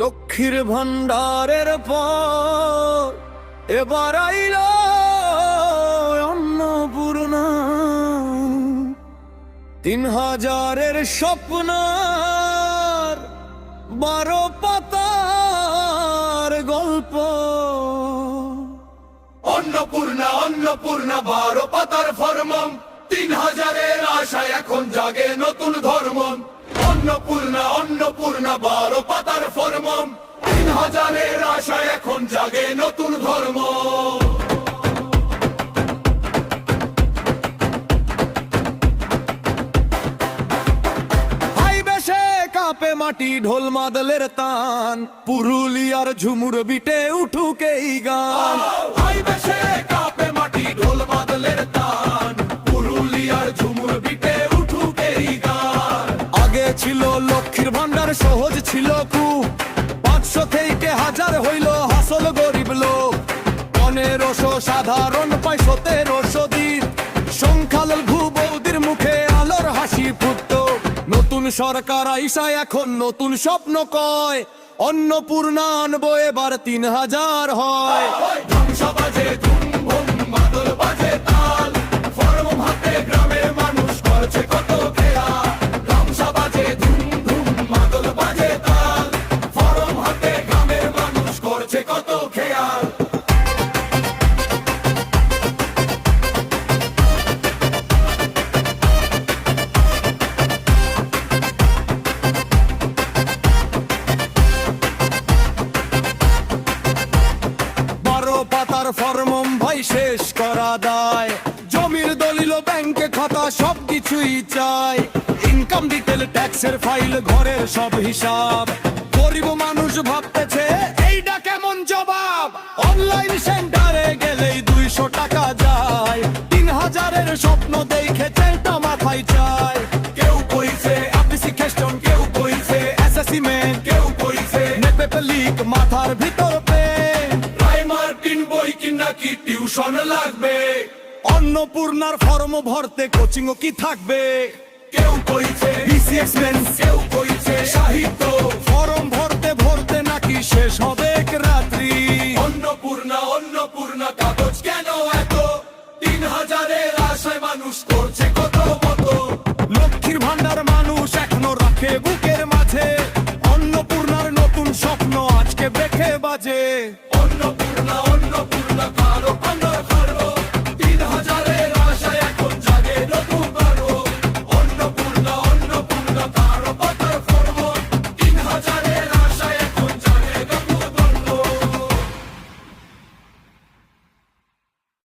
লক্ষ্মীর ভান্ডারের পর এবার আইল অন্নপূর্ণা, ৩,০০০-এর স্বপ্ন ১২ পাতার গল্প। অন্নপূর্ণা অন্নপূর্ণা ১২ পাতার ফরমান, ৩,০০০-এর আশায় এখন জাগে নতুন ধর্ম। অন্নপূর্ণা অন্নপূর্ণা ১২ পাতার ফরমান, ৩,০০০-এর আশায় এখন জাগে নতুন ধর্ম। কাঁপে মাটি ঢোল মাদলের তান, পুরুলিয়ার ঝুমুর বিটে উঠুক এই গান। কাঁপে মাটি ঢোল মাদলের তান, পুরুলিয়ার ঝুমুর বিটে উঠুক এই গান। আগে ছিল লক্ষ্মীর ভান্ডার সহজ ছিল খুব, ৫০০ থেকে ১০০০ হইল হাসল গরিব লোক। ১৫০০ সাধারণ পায় ১৭০০ দিন, সংখ্যালঘু বৌদির মুখে আলোর হাসি ফুটতো। নতুন সরকার আইসা এখন নতুন স্বপ্ন কয়, অন্নপূর্ণা আনবো এবার ৩,০০০ হয়। বাজে ধুম ধুম মাদল বাজে তাল, ফরম হাতে গ্রামের মানুষ করছে কত খেয়া। গামছা বাজে ধুম ধুম মাদল বাজে তাল, ফরম হাতে গ্রামের মানুষ করছে কত খেয়াল। ফরম ভাই শেষ করা দায়, জমির দলিল ব্যাংকে খাতা সবকিছুই চাই। ইনকাম ডিটেল ট্যাক্সের ফাইল ঘরের সব হিসাব, গরিব মানুষ ভাবতেছে এইটা কেমন জবাব। অনলাইন সেন্টারে গেলেই ২০০ টাকা যায়, ৩,০০০-এর স্বপ্ন দেখে চেষ্টা মাথায় চায়। কেউ কইছে অ্যাপ্লিকেশন, কেউ কইছে অ্যাসেসমেন্ট, কেউ কইছে নেপে লিক মাথার ভিতর পেন। বই কিনা কি টিউশন লাগবে, অন্নপূর্ণার ফর্ম ভরতে কোচিং কি থাকবে। কেউ কইছে বিসিএসমেন্স, কেউ কইছে সাহিত্য, ফর্ম ভরতে ভরতে নাকি শেষ হবে এক রাত্রি। অন্নপূর্ণা অন্নপূর্ণা কাগজ কেন এত, ৩,০০০-এর আশায় মানুষ করছে কত মতো। লক্ষ্মীর ভান্ডার মানুষ এখনো রাখে বুকের মাঝে, অন্নপূর্ণার নতুন স্বপ্ন আজকে দেখে বাজে।